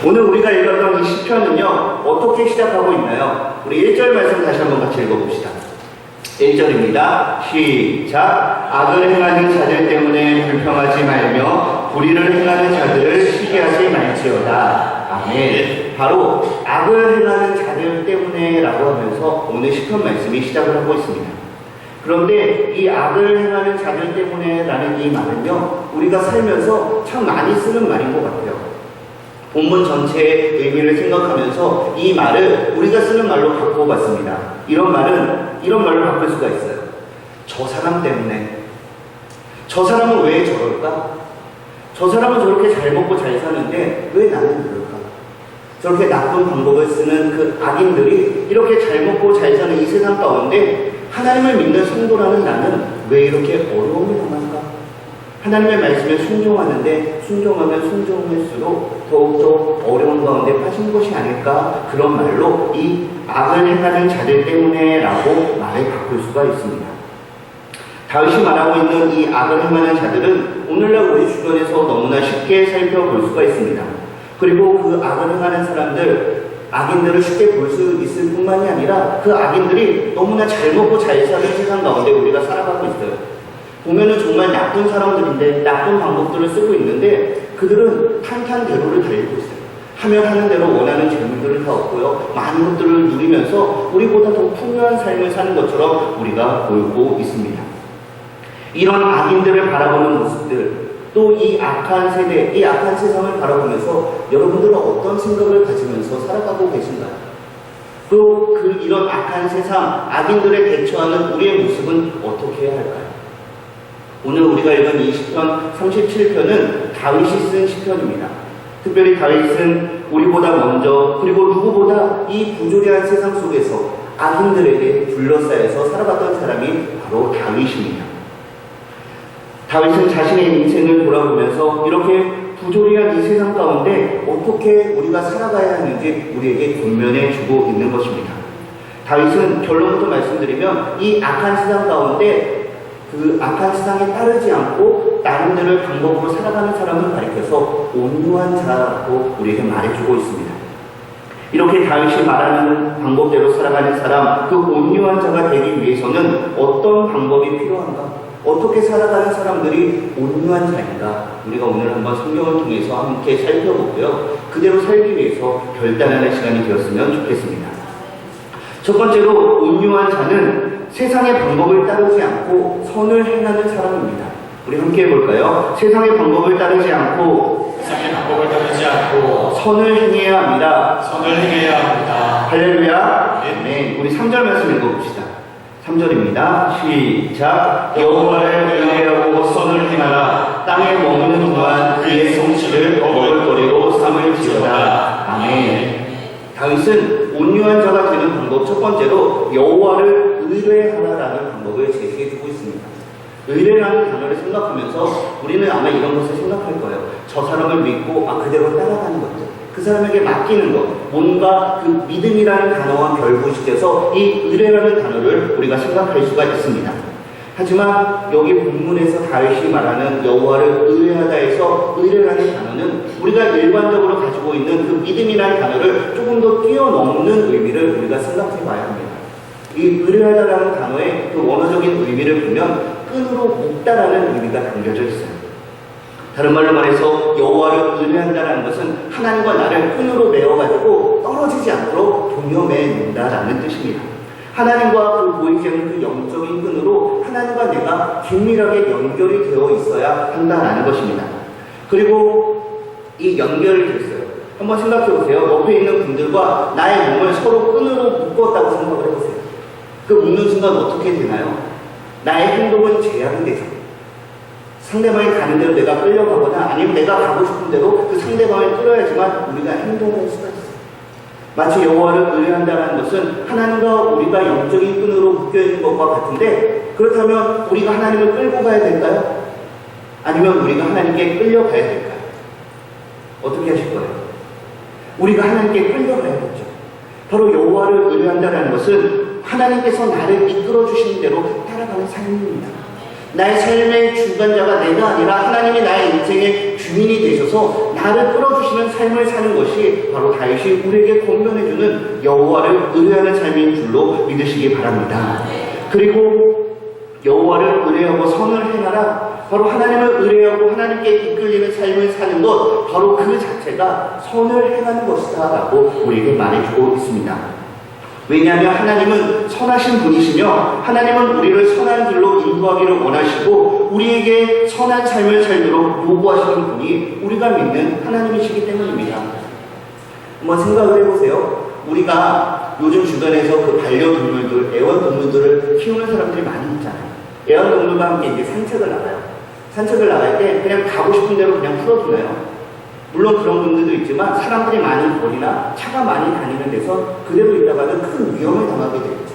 오늘 우리가 읽었던 이 시편은요, 어떻게 시작하고 있나요? 우리 1절 말씀 다시 한번 같이 읽어봅시다. 1절입니다. 시작. 악을 행하는 자들 때문에 불평하지 말며 불의를 행하는 자들을 시기하지 말지어다. 아멘. 바로 악을 행하는 자들 때문에 라고 하면서 오늘 시편 말씀이 시작을 하고 있습니다. 그런데 이 악을 행하는 자들 때문에 라는 이 말은요, 우리가 살면서 참 많이 쓰는 말인 것 같아요. 본문 전체의 의미를 생각하면서 이 말을 우리가 쓰는 말로 바꿔봤습니다. 이런 말로 바꿀 수가 있어요. 저 사람 때문에. 저 사람은 왜 저럴까? 저 사람은 저렇게 잘 먹고 잘 사는데 왜 나는 그럴까? 저렇게 나쁜 방법을 쓰는 그 악인들이 이렇게 잘 먹고 잘 사는 이 세상 가운데 하나님을 믿는 성도라는 나는 왜 이렇게 어려움을 당할까? 하나님의 말씀에 순종하는데 순종하면 순종할수록 더욱더 어려운 가운데 빠진 것이 아닐까? 그런 말로 이 악을 행하는 자들 때문에 라고 말을 바꿀 수가 있습니다. 다윗이 말하고 있는 이 악을 행하는 자들은 오늘날 우리 주변에서 너무나 쉽게 살펴볼 수가 있습니다. 그리고 그 악을 행하는 사람들, 악인들을 쉽게 볼 수 있을 뿐만이 아니라 그 악인들이 너무나 잘 먹고 잘 사는 세상 가운데 우리가 살아가고 있어요. 보면은 정말 나쁜 사람들인데 나쁜 방법들을 쓰고 있는데 그들은 탄탄대로를 달리고 있어요. 하면 하는 대로 원하는 재물들을 다 얻고요. 많은 것들을 누리면서 우리보다 더 풍요한 삶을 사는 것처럼 우리가 보이고 있습니다. 이런 악인들을 바라보는 모습들, 또 이 악한 세대, 이 악한 세상을 바라보면서 여러분들은 어떤 생각을 가지면서 살아가고 계신가요? 또 이런 악한 세상, 악인들에 대처하는 우리의 모습은 어떻게 해야 할까요? 오늘 우리가 읽은 이 시편 37편은 다윗이 쓴 시편입니다. 특별히 다윗은 우리보다 먼저 그리고 누구보다 이 부조리한 세상 속에서 악인들에게 둘러싸여서 살아갔던 사람이 바로 다윗입니다. 다윗은 자신의 인생을 돌아보면서 이렇게 부조리한 이 세상 가운데 어떻게 우리가 살아가야 하는지 우리에게 권면해 주고 있는 것입니다. 다윗은 결론부터 말씀드리면 이 악한 세상 가운데 그 악한 세상에 따르지 않고 나름대로의 방법으로 살아가는 사람을 가리켜서 온유한 자라고 우리에게 말해주고 있습니다. 이렇게 다윗이 말하는 방법대로 살아가는 사람, 그 온유한 자가 되기 위해서는 어떤 방법이 필요한가? 어떻게 살아가는 사람들이 온유한 자인가? 우리가 오늘 한번 성경을 통해서 함께 살펴보고요. 그대로 살기 위해서 결단하는 시간이 되었으면 좋겠습니다. 첫 번째로 온유한 자는 세상의 방법을 따르지 않고 선을 행하는 사람입니다. 우리 함께 해볼까요? 세상의 방법을 따르지 않고 선을 행해야 합니다. 할렐루야. 네, 우리 3절 말씀 읽어봅시다. 3절입니다. 시작. 여호와를 의뢰하고 선을 행하라. 땅에 머무는 동안 그의 성취를 먹을거리로 삼을지어다. 아멘. 다윗은 온유한 자가 되는 방법 첫 번째로 여호와를 의뢰하라라는 방법을 제시해주고 있습니다. 의뢰라는 단어를 생각하면서 우리는 아마 이런 것을 생각할 거예요. 저 사람을 믿고 그대로 따라가는 것들, 그 사람에게 맡기는 것, 뭔가 그 믿음이라는 단어와 결부시켜서 이 의뢰라는 단어를 우리가 생각할 수가 있습니다. 하지만 여기 본문에서 다윗이 말하는 여호와를 의뢰하다에서 의뢰라는 단어는 우리가 일반적으로 가지고 있는 그 믿음이라는 단어를 조금 더 뛰어넘는 의미를 우리가 생각해 봐야 합니다. 이 의뢰하다라는 단어의 그 원어적인 의미를 보면 끈으로 묶다라는 의미가 담겨져 있어요. 다른 말로 말해서 여호와를 의뢰한다는 것은 하나님과 나를 끈으로 메어가지고 떨어지지 않도록 동여매 놓는다라는 뜻입니다. 하나님과 그 보이지 않는 그 영적인 끈으로 하나님과 내가 긴밀하게 연결이 되어 있어야 한다라는 것입니다. 그리고 이 연결이 됐어요. 한번 생각해 보세요. 옆에 있는 분들과 나의 몸을 서로 끈으로 묶었다고 생각을 해보세요. 그 묶는 순간 어떻게 되나요? 나의 행동은 제약이 되죠. 상대방이 가는 대로 내가 끌려가거나 아니면 내가 가고 싶은 대로 그 상대방을 끌어야지만 우리가 행동할 수가 있어요. 마치 여호와를 의뢰한다는 것은 하나님과 우리가 영적인 끈으로 묶여있는 것과 같은데, 그렇다면 우리가 하나님을 끌고 가야 될까요? 아니면 우리가 하나님께 끌려가야 될까요? 어떻게 하실 거예요? 우리가 하나님께 끌려가야겠죠. 바로 여호와를 의뢰한다는 것은 하나님께서 나를 이끌어 주시는 대로 따라가는 삶입니다. 나의 삶의 주관자가 내가 아니라 하나님이 나의 인생의 주인이 되셔서 나를 끌어주시는 삶을 사는 것이 바로 다윗이 우리에게 권면해주는 여호와를 의뢰하는 삶인 줄로 믿으시기 바랍니다. 그리고 여호와를 의뢰하고 선을 행하라. 바로 하나님을 의뢰하고 하나님께 이끌리는 삶을 사는 것, 바로 그 자체가 선을 행하는 것이다 라고 우리에게 말해주고 있습니다. 왜냐하면 하나님은 선하신 분이시며 하나님은 우리를 선한 길로 인도하기를 원하시고 우리에게 선한 삶을 살도록 요구하시는 분이 우리가 믿는 하나님이시기 때문입니다. 한번 생각을 해보세요. 우리가 요즘 주변에서 그 반려동물들, 애완동물들을 키우는 사람들이 많이 있잖아요. 애완동물과 함께 이제 산책을 나가요. 산책을 나갈 때 그냥 가고 싶은 대로 그냥 풀어두나요? 물론 그런 분들도 있지만 사람들이 많은 거리나 차가 많이 다니는 데서 그대로 있다가는 큰 위험을 당하게 되겠죠.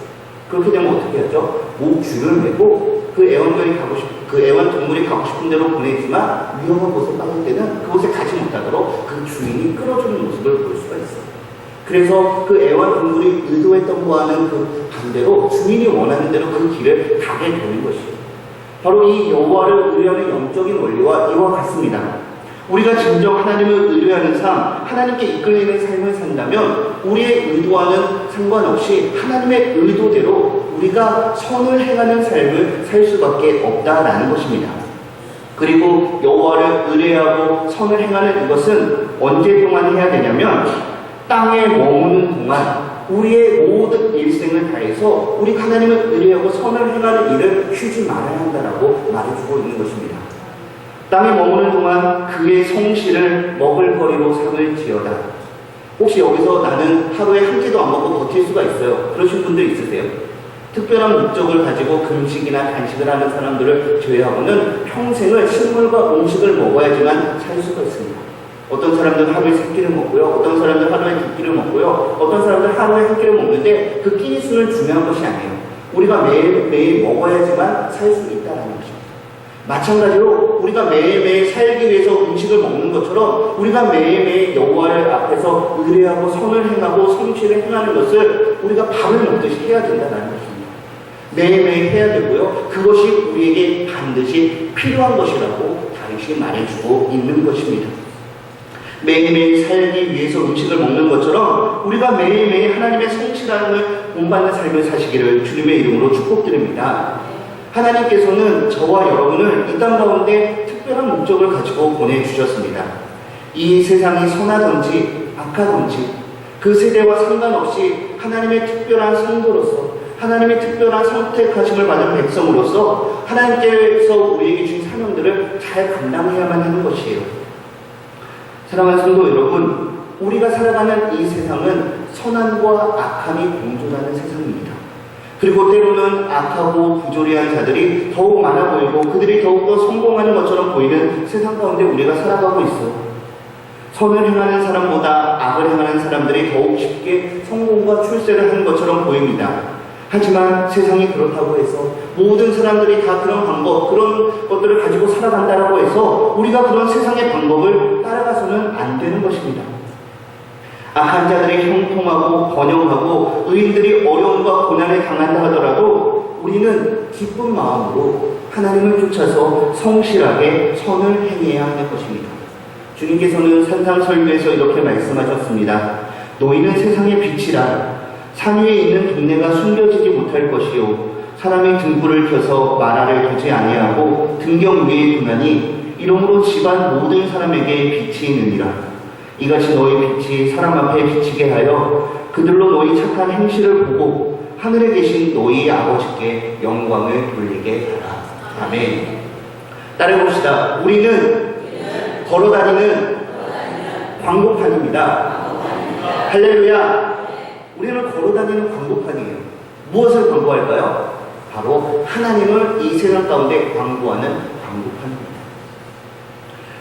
그렇게 되면 어떻게 하죠? 목 줄을 매고 그 애완동물이 가고 싶은 대로 보내지만 위험한 곳에 빠질 때는 그곳에 가지 못하도록 그 주인이 끌어주는 모습을 볼 수가 있어요. 그래서 그 애완동물이 의도했던 거와는 그 반대로 주인이 원하는 대로 그 길을 가게 되는 것이에요. 바로 이 여호와를 의뢰하는 영적인 원리와 이와 같습니다. 우리가 진정 하나님을 의뢰하는 삶, 하나님께 이끌리는 삶을 산다면 우리의 의도와는 상관없이 하나님의 의도대로 우리가 선을 행하는 삶을 살 수밖에 없다라는 것입니다. 그리고 여호와를 의뢰하고 선을 행하는 이것은 언제 동안 해야 되냐면 땅에 머무는 동안 우리의 모든 일생을 다해서 우리 하나님을 의뢰하고 선을 행하는 일을 쉬지 말아야 한다라고 말해주고 있는 것입니다. 땅에 머무는 동안 그의 성실을 먹을거리로 삼을지어다. 혹시 여기서 나는 하루에 한 끼도 안 먹고 버틸 수가 있어요. 그러신 분들 있으세요? 특별한 목적을 가지고 금식이나 단식을 하는 사람들을 제외하고는 평생을 식물과 음식을 먹어야지만 살 수가 있습니다. 어떤 사람들은 하루에 3끼를 먹고요. 어떤 사람들은 하루에 2끼를 먹고요. 어떤 사람들은 하루에 1끼를 먹는데 그 끼니 수는 중요한 것이 아니에요. 우리가 매일매일 먹어야지만 살 수 있다는 것입니다. 마찬가지로 우리가 매일매일 살기 위해서 음식을 먹는 것처럼 우리가 매일매일 여호와를 앞에서 의뢰하고 선을 행하고 성실을 행하는 것을 우리가 밥을 먹듯이 해야 된다는 것입니다. 매일매일 해야 되고요. 그것이 우리에게 반드시 필요한 것이라고 다윗이 말해주고 있는 것입니다. 매일매일 살기 위해서 음식을 먹는 것처럼 우리가 매일매일 하나님의 성실함을 본받는 삶을 사시기를 주님의 이름으로 축복드립니다. 하나님께서는 저와 여러분을 이 땅 가운데 특별한 목적을 가지고 보내주셨습니다. 이 세상이 선하든지 악하든지 그 세대와 상관없이 하나님의 특별한 성도로서 하나님의 특별한 선택하심을 받은 백성으로서 하나님께서 우리에게 주신 사명들을 잘 감당해야만 하는 것이에요. 사랑하는 성도 여러분, 우리가 살아가는 이 세상은 선함과 악함이 공존하는 세상입니다. 그리고 때로는 악하고 부조리한 자들이 더욱 많아 보이고 그들이 더욱더 성공하는 것처럼 보이는 세상 가운데 우리가 살아가고 있어요. 선을 행하는 사람보다 악을 행하는 사람들이 더욱 쉽게 성공과 출세를 하는 것처럼 보입니다. 하지만 세상이 그렇다고 해서 모든 사람들이 다 그런 방법, 그런 것들을 가지고 살아간다고 해서 우리가 그런 세상의 방법을 따라가서는 안 되는 것입니다. 악한 자들이 형통하고 번영하고 의인들이 어려움과 고난을 당한다 하더라도 우리는 기쁜 마음으로 하나님을 쫓아서 성실하게 선을 행해야 하는 것입니다. 주님께서는 산상설교에서 이렇게 말씀하셨습니다. 너희는 세상의 빛이라. 산 위에 있는 동네가 숨겨지지 못할 것이요 사람이 등불을 켜서 마라를 두지 아니하고 등경 위에 두나니 이러므로 집안 모든 사람에게 빛이 있느니라. 이같이 너희 빛이 사람 앞에 비치게 하여 그들로 너희 착한 행실을 보고 하늘에 계신 너희 아버지께 영광을 돌리게 하라. 아멘. 따라해봅시다. 우리는 걸어다니는 광고판입니다. 할렐루야. 우리는 걸어다니는 광고판이에요. 무엇을 광고할까요? 바로 하나님을 이 세상 가운데 광고하는 광고판입니다.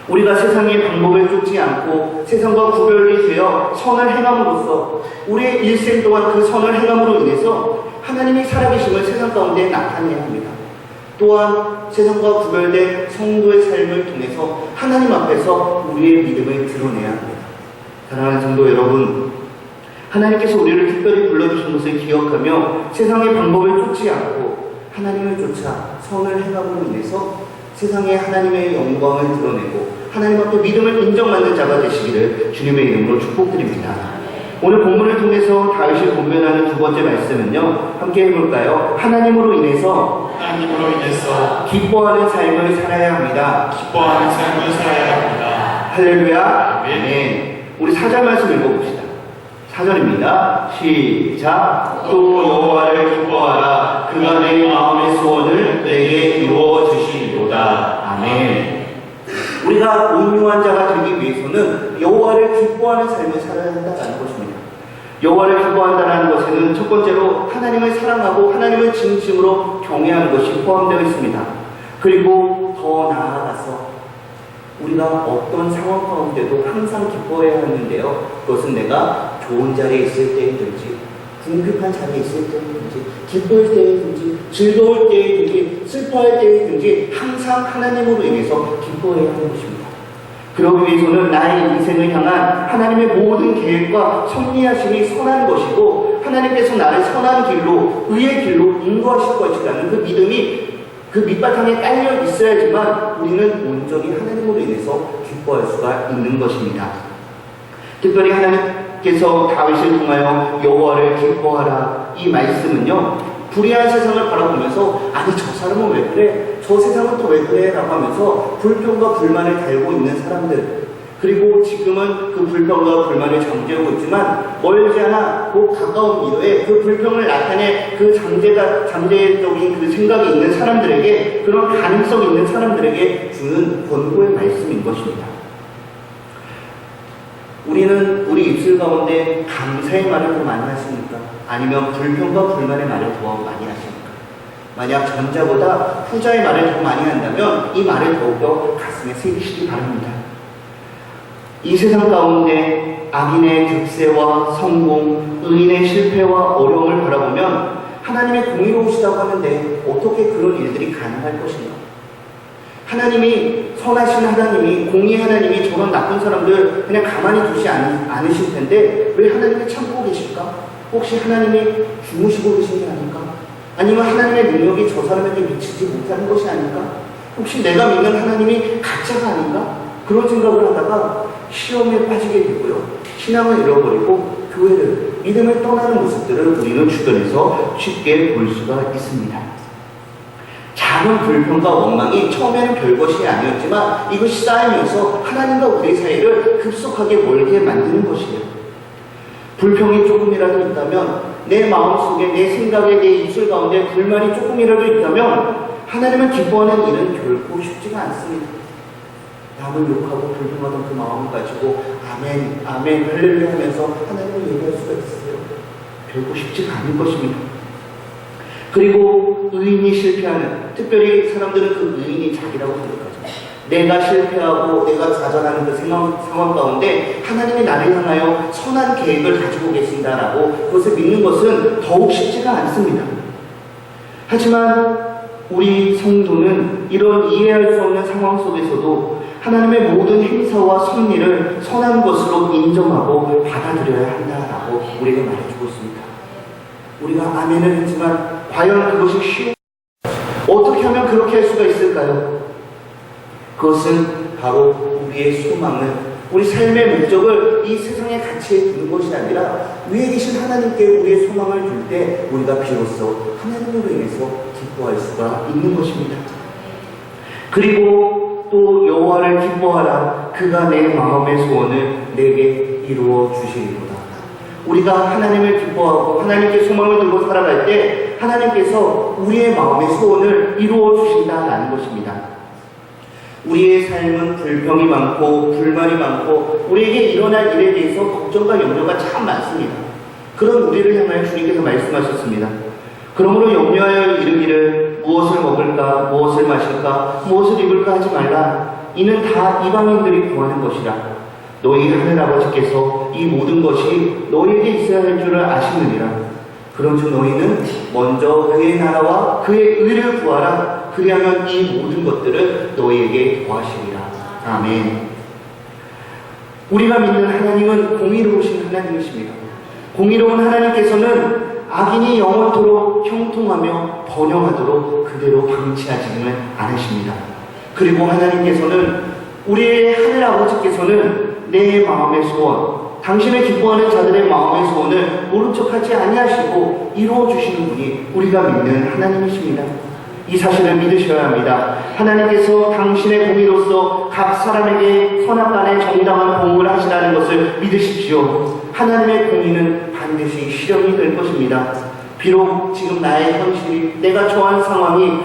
우리가 세상의 방법을 쫓지 않고 세상과 구별이 되어 선을 행함으로써 우리의 일생 동안 그 선을 행함으로 인해서 하나님이 살아계심을 세상 가운데 나타내야 합니다. 또한 세상과 구별된 성도의 삶을 통해서 하나님 앞에서 우리의 믿음을 드러내야 합니다. 사랑하는 성도 여러분, 하나님께서 우리를 특별히 불러주신 것을 기억하며 세상의 방법을 쫓지 않고 하나님을 쫓아 선을 행함으로 인해서 세상에 하나님의 영광을 드러내고 하나님 앞에 믿음을 인정받는 자가 되시기를 주님의 이름으로 축복드립니다. 오늘 본문을 통해서 다윗이 권면하는 두 번째 말씀은요, 함께 해볼까요? 하나님으로 인해서 기뻐하는 삶을 살아야 합니다. 기뻐하는 삶을 살아야 합니다. 할렐루야. 아멘. 우리 4절 말씀 읽어봅시다. 4절입니다. 시작. 또 여호와를 기뻐하라. 그가 내 마음의 소원을 내게 이루어 주시리로다. 아멘. 우리가 온유한 자가 되기 위해서는 여호와를 기뻐하는 삶을 살아야 한다는 것입니다. 여호와를 기뻐한다는 것에는 첫 번째로 하나님을 사랑하고 하나님을 진심으로 경외하는 것이 포함되어 있습니다. 그리고 더 나아가서 우리가 어떤 상황 가운데도 항상 기뻐해야 하는데요. 그것은 내가 좋은 자리에 있을 때이든지 궁핍한 자리에 있을 때이든지 기쁠 때이든지 즐거울 때이든지 슬퍼할 때이든지 항상 하나님으로 인해서 기뻐해야 하는 것입니다. 그러기 위해서는 나의 인생을 향한 하나님의 모든 계획과 섭리하심이 선한 것이고 하나님께서 나를 선한 길로 의의 길로 인도하실 것이라는 그 믿음이 그 밑바탕에 깔려 있어야지만 우리는 온전히 하나님으로 인해서 기뻐할 수가 있는 것입니다. 특별히 하나님께서 다윗을 통하여 여호와를 기뻐하라 이 말씀은요, 불의한 세상을 바라보면서 아니 저 사람은 왜 그래? 저 세상은 또 왜 그래? 라고 하면서 불평과 불만을 달고 있는 사람들, 그리고 지금은 그 불평과 불만을 잠재우고 있지만 멀지 않아 그 가까운 미래에 그 불평을 나타내 그 잠재적인 그 생각이 있는 사람들에게, 그런 가능성이 있는 사람들에게 주는 권고의 말씀인 것입니다. 우리는 우리 입술 가운데 감사의 말을 더 많이 하십니까? 아니면 불평과 불만의 말을 더 많이 하십니까? 만약 전자보다 후자의 말을 더 많이 한다면 이 말을 더욱더 가슴에 새기시기 바랍니다. 이 세상 가운데 악인의 득세와 성공, 의인의 실패와 어려움을 바라보면 하나님의 공의로우시다고 하는데 어떻게 그런 일들이 가능할 것인가? 하나님이 선하신 하나님이, 공의의 하나님이 저런 나쁜 사람들 그냥 가만히 두지 않으실 텐데 왜 하나님이 참고 계실까? 혹시 하나님이 주무시고 계신 게 아닐까? 아니면 하나님의 능력이 저 사람에게 미치지 못하는 것이 아닐까? 혹시 내가 믿는 하나님이 가짜가 아닌가? 그런 생각을 하다가 시험에 빠지게 되고요. 신앙을 잃어버리고 교회를, 믿음을 떠나는 모습들을 우리는 주변에서 쉽게 볼 수가 있습니다. 작은 불평과 원망이 처음에는 별것이 아니었지만 이것이 쌓이면서 하나님과 우리 사이를 급속하게 멀게 만드는 것이에요. 불평이 조금이라도 있다면, 내 마음속에, 내 생각에, 내 입술 가운데 불만이 조금이라도 있다면 하나님을 기뻐하는 일은 결코 쉽지가 않습니다. 남을 욕하고 불평하던 그 마음을 가지고 아멘, 아멘, 할렐루야 하면서 하나님을 얘기할 수가 있어요. 결코 쉽지가 않은 것입니다. 그리고 의인이 실패하는, 특별히 사람들은 그 의인이 자기라고 생각하죠. 내가 실패하고 내가 좌절하는 그 상황 가운데 하나님이 나를 향하여 선한 계획을 가지고 계신다라고 그것을 믿는 것은 더욱 쉽지가 않습니다. 하지만 우리 성도는 이런 이해할 수 없는 상황 속에서도 하나님의 모든 행사와 섭리를 선한 것으로 인정하고 받아들여야 한다라고 우리에게 말해주고 있습니다. 우리가 아멘을 했지만 과연 그것이 쉬운, 어떻게 하면 그렇게 할 수가 있을까요? 그것은 바로 우리의 소망을, 우리 삶의 목적을 이 세상의 가치에 두는 것이 아니라 위에 계신 하나님께 우리의 소망을 줄 때 우리가 비로소 하나님으로 인해서 기뻐할 수가 있는 것입니다. 그리고 또 여호와를 기뻐하라. 그가 내 마음의 소원을 내게 이루어 주시리로다. 우리가 하나님을 기뻐하고 하나님께 소망을 두고 살아갈 때 하나님께서 우리의 마음의 소원을 이루어 주신다라는 것입니다. 우리의 삶은 불평이 많고 불만이 많고 우리에게 일어날 일에 대해서 걱정과 염려가 참 많습니다. 그런 우리를 향하여 주님께서 말씀하셨습니다. 그러므로 염려하여 이르기를 무엇을 먹을까, 무엇을 마실까, 무엇을 입을까 하지 말라. 이는 다 이방인들이 구하는 것이라. 너희 하늘아버지께서 이 모든 것이 너희에게 있어야 할 줄을 아시느니라. 그런즉 너희는 먼저 그의 나라와 그의 의를 구하라. 그리하면 이 모든 것들을 너희에게 더하시리라. 아멘. 우리가 믿는 하나님은 공의로우신 하나님이십니다. 공의로운 하나님께서는 악인이 영원토록 형통하며 번영하도록 그대로 방치하지는 않으십니다. 그리고 하나님께서는 우리의 하늘 아버지께서는 내 마음의 소원, 당신의 기뻐하는 자들의 마음의 소원을 모른 척하지 아니하시고 이루어 주시는 분이 우리가 믿는 하나님이십니다. 이 사실을 믿으셔야 합니다. 하나님께서 당신의 공의로서 각 사람에게 선악간에 정당한 공을 하시라는 것을 믿으십시오. 하나님의 공의는 반드시 실현이 될 것입니다. 비록 지금 나의 현실이, 내가 처한 상황이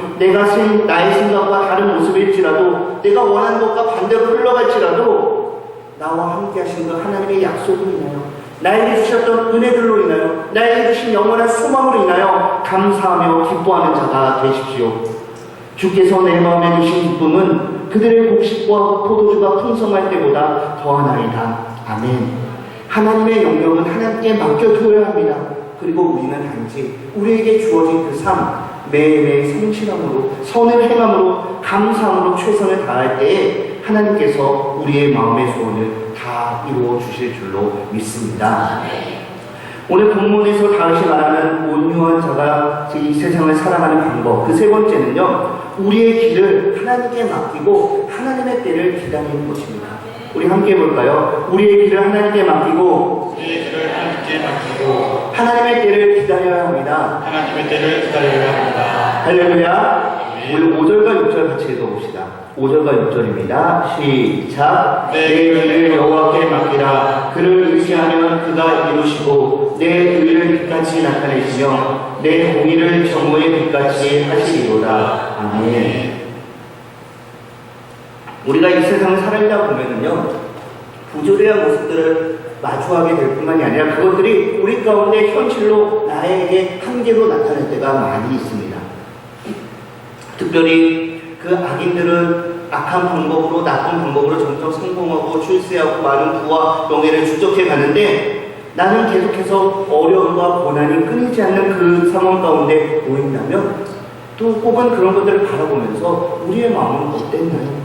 나의 생각과 다른 모습일지라도, 내가 원하는 것과 반대로 흘러갈지라도 나와 함께 하신 그 하나님의 약속으로 인하여, 나에게 주셨던 은혜들로 인하여, 나에게 주신 영원한 소망으로 인하여 감사하며 기뻐하는 자가 되십시오. 주께서 내 마음에 주신 기쁨은 그들의 곡식과 포도주가 풍성할 때보다 더하나이다. 아멘. 하나님의 영역은 하나님께 맡겨두어야 합니다. 그리고 우리는 단지 우리에게 주어진 그 삶, 매일매일 성실함으로, 선을 행함으로, 감사함으로 최선을 다할 때에 하나님께서 우리의 마음의 소원을 다 이루어 주실 줄로 믿습니다. 오늘 본문에서 다윗이 말하는 온유한 자가 이 세상을 살아가는 방법, 그 세 번째는요, 우리의 길을 하나님께 맡기고 하나님의 때를 기다리는 것입니다. 우리 함께 해볼까요? 우리의 길을 하나님께 맡기고 하나님의 때를 기다려야 합니다. 하나님의 때를 기다려야 합니다. 할렐루야. 우리 5절과 6절 같이 읽어봅시다. 5절과 6절입니다. 시작. 내 의를 여호와께 맡기라. 그를 의지하면 그가 이루시고 내 의를 빛같이 나타내시며 내 공의를 정오의 빛같이 하시리로다. 아멘. 우리가 이 세상을 살아가다 보면은요, 부조리한 모습들을 마주하게 될 뿐만이 아니라 그것들이 우리 가운데 현실로 나에게 한계로 나타날 때가 많이 있습니다. 특별히 그 악인들은 악한 방법으로, 나쁜 방법으로 점점 성공하고 출세하고 많은 부와 명예를 축적해 가는데, 나는 계속해서 어려움과 고난이 끊이지 않는 그 상황 가운데 놓인다면, 또 혹은 그런 것들을 바라보면서 우리의 마음은 어땠나요?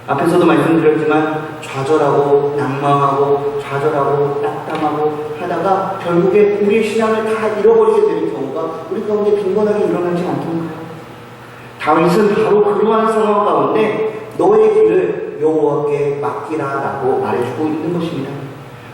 앞에서도 말씀드렸지만 좌절하고 낭망하고 좌절하고 낙담하고 하다가 결국에 우리의 신앙을 다 잃어버리게 되는 경우가 우리 가운데 빈번하게 일어나지 않던가요? 다윗은 바로 그러한 상황 가운데 너의 길을 여호와께 맡기라라고 말해주고 있는 것입니다.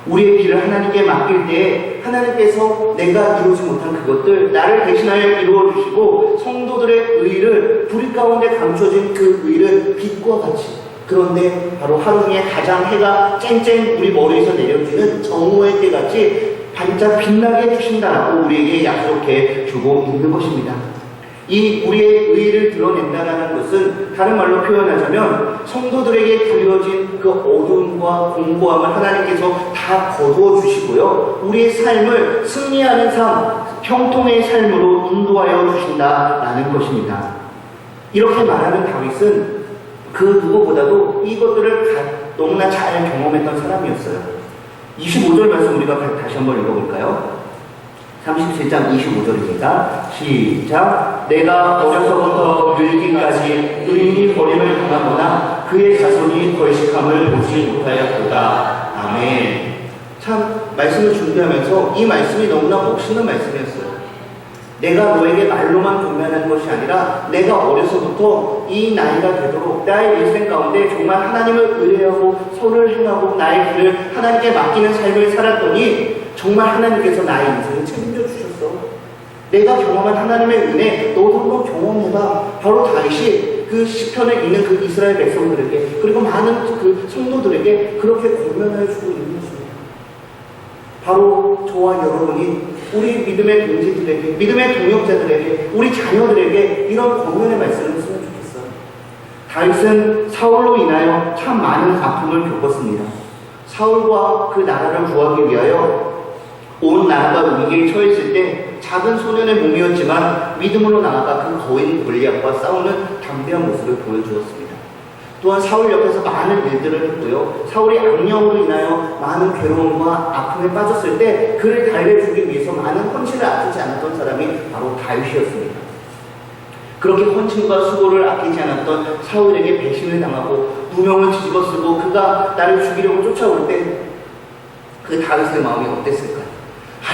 우리의 길을 하나님께 맡길 때 하나님께서 내가 이루지 못한 그것들 나를 대신하여 이루어 주시고 성도들의 의를 불 가운데 감춰진 그 의를 빛과 같이, 그런데 바로 하루 중에 가장 해가 쨍쨍 우리 머리에서 내려지는 정오의 때같이 반짝 빛나게 해주신다라고 우리에게 약속해 주고 있는 것입니다. 이 우리의 의를 드러낸다는 것은 다른 말로 표현하자면 성도들에게 그려진 그 어둠과 공고함을 하나님께서 다 거두어 주시고요, 우리의 삶을 승리하는 삶, 형통의 삶으로 인도하여 주신다라는 것입니다. 이렇게 말하는 다윗은 그 누구보다도 이것들을 너무나 잘 경험했던 사람이었어요. 25절 말씀 우리가 다시 한번 읽어볼까요? 37장 25절입니다. 시작. 내가 어려서부터 늙기까지 의인이 버림을 당하거나 그의 자손이 벌식함을 보지 못하였도다. 아멘. 참 말씀을 준비하면서 이 말씀이 너무나 멋있는 말씀이었어요. 내가 너에게 말로만 공면하는 것이 아니라 내가 어려서부터 이 나이가 되도록 나의 인생 가운데 정말 하나님을 의뢰하고 선을 행하고 나의 길을 하나님께 맡기는 삶을 살았더니 정말 하나님께서 나의 인생을 책임져 주셨어. 내가 경험한 하나님의 은혜 너도 한번 경험해봐. 바로 다윗이 그 시편을 읽는 그 이스라엘 백성들에게, 그리고 많은 그 성도들에게 그렇게 공면하여 주고 있는 것입니다. 바로 저와 여러분이 우리 믿음의 동지들에게, 믿음의 동역자들에게, 우리 자녀들에게 이런 권면의 말씀을 했으면 좋겠어요. 다윗은 사울로 인하여 참 많은 아픔을 겪었습니다. 사울과 그 나라를 구하기 위하여 온 나라가 위기에 처했을 때 작은 소년의 몸이었지만 믿음으로 나아가 그 거인 골리앗과 싸우는 담대한 모습을 보여주었습니다. 또한 사울 옆에서 많은 일들을 했고요, 사울이 악령으로 인하여 많은 괴로움과 아픔에 빠졌을 때 그를 달래주기 위해서 많은 헌신을 아끼지 않았던 사람이 바로 다윗이었습니다. 그렇게 헌신과 수고를 아끼지 않았던 사울에게 배신을 당하고 누명을 뒤집어쓰고 그가 나를 죽이려고 쫓아올 때 그 다윗의 마음이 어땠을까요?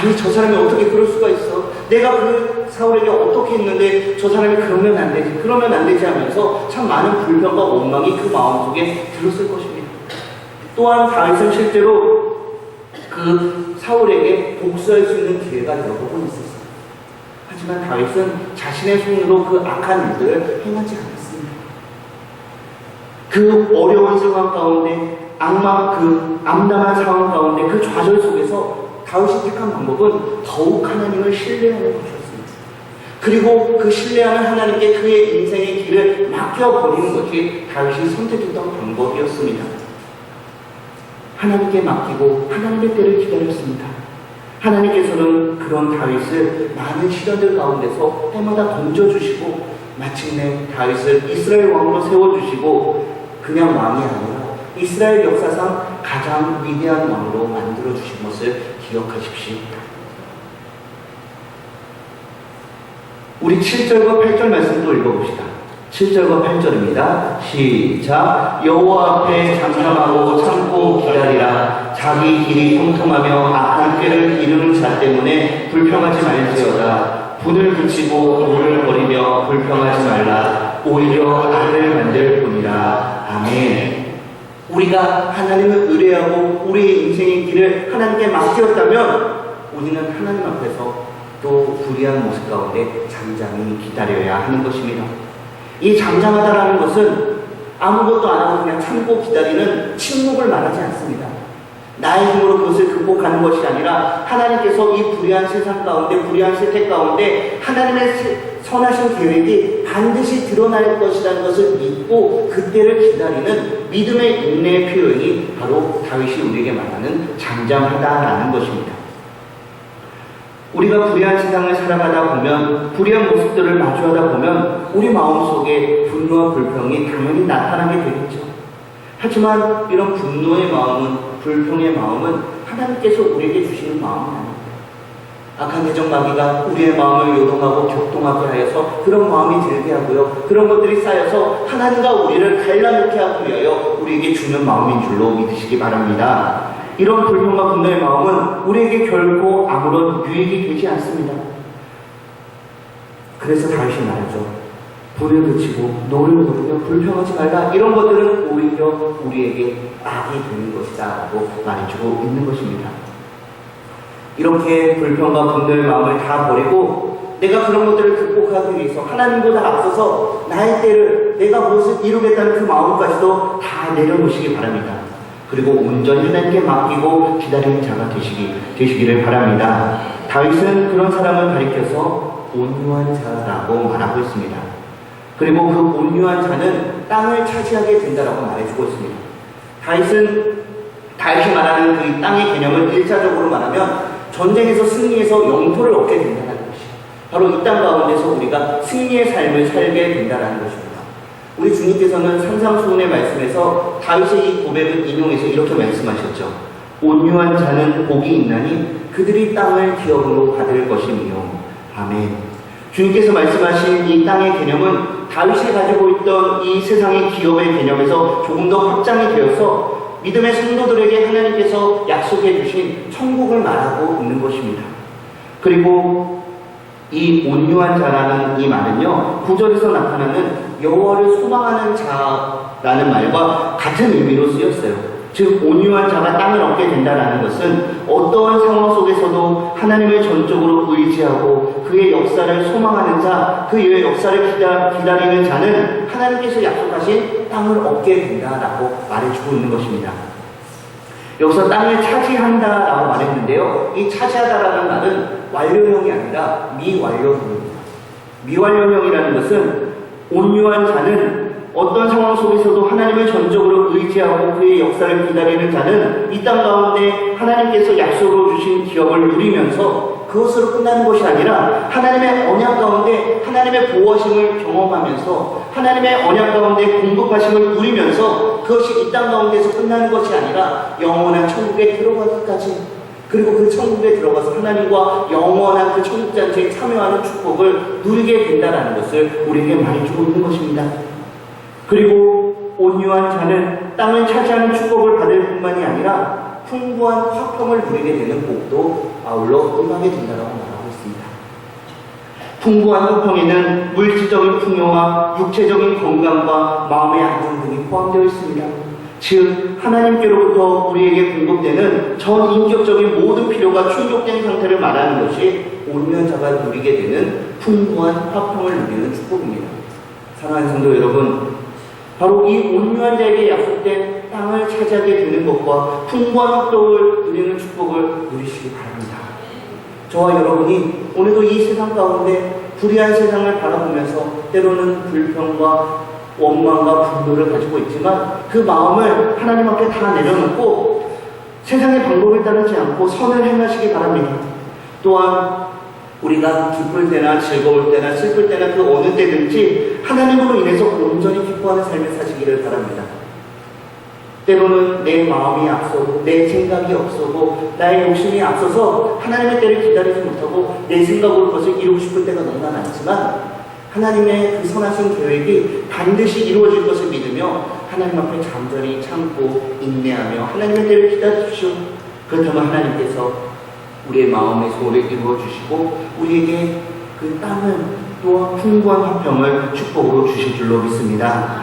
아니 저 사람이 어떻게 그럴 수가 있어? 내가 그 사울에게 어떻게 했는데 저 사람이 그러면 안 되지, 그러면 안 되지 하면서 참 많은 불평과 원망이 그 마음속에 들었을 것입니다. 또한 다윗은 실제로 그 사울에게 복수할 수 있는 기회가 여러 번 있었어요. 하지만 다윗은 자신의 손으로 그 악한 일들을 행하지 않았습니다. 그 어려운 상황 가운데, 암담한 상황 가운데 그 좌절 속에서 다윗이 택한 방법은 더욱 하나님을 신뢰하는 것이었습니다. 그리고 그 신뢰하는 하나님께 그의 인생의 길을 맡겨버리는 것이 다윗이 선택했던 방법이었습니다. 하나님께 맡기고 하나님의 때를 기다렸습니다. 하나님께서는 그런 다윗을 많은 시련들 가운데서 때마다 던져주시고 마침내 다윗을 이스라엘 왕으로 세워주시고 그냥 왕이 아니라 이스라엘 역사상 가장 위대한 왕으로 만들어주신 것을 기억하십시오. 우리 7절과 8절 말씀도 읽어봅시다. 7절과 8절입니다. 시작. 여호와 앞에 잠잠하고 참고 기다리라. 자기 길이 통통하며 악한 꾀를 이루는 자 때문에 불평하지 말지어다. 분을 붙이고 노를 버리며 불평하지 말라. 오히려 악을 만들 뿐이라. 아멘. 우리가 하나님을 의뢰하고 우리의 인생의 길을 하나님께 맡겼다면 우리는 하나님 앞에서 또 불의한 모습 가운데 잠잠히 기다려야 하는 것입니다. 이 잠잠하다라는 것은 아무것도 안 하고 그냥 참고 기다리는 침묵을 말하지 않습니다. 나의 힘으로 그것을 극복하는 것이 아니라 하나님께서 이 불의한 세상 가운데, 불의한 세태 가운데 하나님의 선하신 계획이 반드시 드러날 것이라는 것을 믿고 그때를 기다리는 믿음의 인내의 표현이 바로 다윗이 우리에게 말하는 잠잠하다라는 것입니다. 우리가 불의한 세상을 살아가다 보면, 불의한 모습들을 마주하다 보면 우리 마음속에 분노와 불평이 당연히 나타나게 되겠죠. 하지만 이런 분노의 마음은, 불평의 마음은 하나님께서 우리에게 주시는 마음은 아닙니다. 악한 대적 마귀가 우리의 마음을 요동하고 격동하게 하여서 그런 마음이 들게 하고요, 그런 것들이 쌓여서 하나님과 우리를 갈라놓게 하기 위하여 우리에게 주는 마음인 줄로 믿으시기 바랍니다. 이런 불평과 분노의 마음은 우리에게 결코 아무런 유익이 되지 않습니다. 그래서 다윗이 말하죠. 불을 붙이고 노를 부르며 불평하지 말라. 이런 것들은 오히려 우리에게 악이 되는 것이다 라고 말해주고 있는 것입니다. 이렇게 불평과 분노의 마음을 다 버리고 내가 그런 것들을 극복하기 위해서 하나님보다 앞서서 나의 때를, 내가 무엇을 이루겠다는 그 마음까지도 다 내려놓으시기 바랍니다. 그리고 온전히 하나님께 맡기고 기다리는 자가 되시기를 바랍니다. 다윗은 그런 사람을 가리켜서 온유한 자라고 말하고 있습니다. 그리고 그 온유한 자는 땅을 차지하게 된다라고 말해주고 있습니다. 다윗이 말하는 그 땅의 개념을 1차적으로 말하면 전쟁에서 승리해서 영토를 얻게 된다는 것이에요. 바로 이 땅 가운데서 우리가 승리의 삶을 살게 된다는 것입니다. 우리 주님께서는 산상수훈의 말씀에서 다윗의 이 고백을 인용해서 이렇게 말씀하셨죠. 온유한 자는 복이 있나니 그들이 땅을 기업으로 받을 것이며. 아멘. 주님께서 말씀하신 이 땅의 개념은 다윗이 가지고 있던 이 세상의 기업의 개념에서 조금 더 확장이 되어서 믿음의 성도들에게 하나님께서 약속해 주신 천국을 말하고 있는 것입니다. 그리고 이 온유한 자라는 이 말은요, 9절에서 나타나는 여호와를 소망하는 자라는 말과 같은 의미로 쓰였어요. 즉 온유한 자가 땅을 얻게 된다는 것은 어떠한 상황 속에서도 하나님을 전적으로 의지하고 그의 역사를 소망하는 자, 그의 역사를 기다리는 자는 하나님께서 약속하신 땅을 얻게 된다라고 말해주고 있는 것입니다. 여기서 땅을 차지한다라고 말했는데요, 이 차지하다라는 말은 완료형이 아니라 미완료형입니다. 미완료형이라는 것은 온유한 자는 어떤 상황 속에서도 하나님을 전적으로 의지하고 그의 역사를 기다리는 자는 이 땅 가운데 하나님께서 약속으로 주신 기업을 누리면서 그것으로 끝나는 것이 아니라 하나님의 언약 가운데 하나님의 보호하심을 경험하면서 하나님의 언약 가운데 공급하심을 누리면서 그것이 이 땅 가운데서 끝나는 것이 아니라 영원한 천국에 들어가기까지, 그리고 그 천국에 들어가서 하나님과 영원한 그 천국잔치에 참여하는 축복을 누리게 된다는 것을 우리에게 말해주고 있는 것입니다. 그리고 온유한 자는 땅을 차지하는 축복을 받을 뿐만이 아니라 풍부한 화평을 누리게 되는 복도 아울러 임하게 된다고 말하고 있습니다. 풍부한 화평에는 물질적인 풍요와 육체적인 건강과 마음의 안정 등이 포함되어 있습니다. 즉 하나님께로부터 우리에게 공급되는 전 인격적인 모든 필요가 충족된 상태를 말하는 것이 온유한 자가 누리게 되는 풍부한 화평을 누리는 축복입니다. 사랑하는 성도 여러분, 바로 이 온유한 자에게 약속된 땅을 차지하게 되는 것과 풍부한 화평을 누리는 축복을 누리시기 바랍니다. 저와 여러분이 오늘도 이 세상 가운데 불의한 세상을 바라보면서 때로는 불평과 원망과 분노를 가지고 있지만 그 마음을 하나님 앞에 다 내려놓고 세상의 방법을 따르지 않고 선을 행하시기 바랍니다. 또한 우리가 기쁠 때나 즐거울 때나 슬플 때나 그 어느 때든지 하나님으로 인해서 온전히 기뻐하는 삶을 사시기를 바랍니다. 때로는 내 마음이 앞서고 내 생각이 앞서고 나의 욕심이 앞서서 하나님의 때를 기다리지 못하고 내 생각으로 그것을 이루고 싶을 때가 너무나 많지만 하나님의 그 선하신 계획이 반드시 이루어질 것을 믿으며 하나님 앞에 잠잠히 참고 인내하며 하나님의 때를 기다리십시오. 그렇다면 하나님께서 우리의 마음의 소원을 이루어 주시고 우리에게 그 땅을 또한 풍부한 화평을 축복으로 주실 줄로 믿습니다.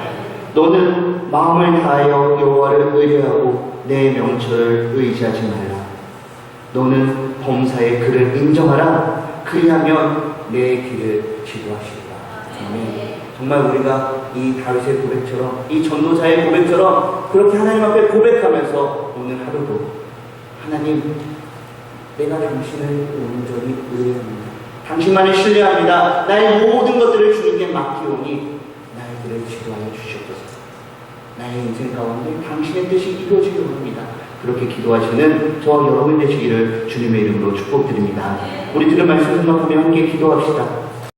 너는 마음을 다하여 여호와를 의뢰하고 내 명철을 의지하지 말라. 너는 범사의 그를 인정하라. 그리하면 내 길을 지도하시리라. 아멘. 정말 우리가 이 다윗의 고백처럼 이 전도자의 고백처럼 그렇게 하나님 앞에 고백하면서 오늘 하루도 하나님, 내가 당신을 온전히 의뢰합니다. 당신만을 신뢰합니다. 나의 모든 것들을 주님께 맡기오니 나의 길을 지도하여 주시옵소서. 나의 인생 가운데 당신의 뜻이 이루어지기를 합니다. 그렇게 기도하시는 저와 여러분 되시기를 주님의 이름으로 축복드립니다. 우리 들은 말씀 생각하며 함께 기도합시다.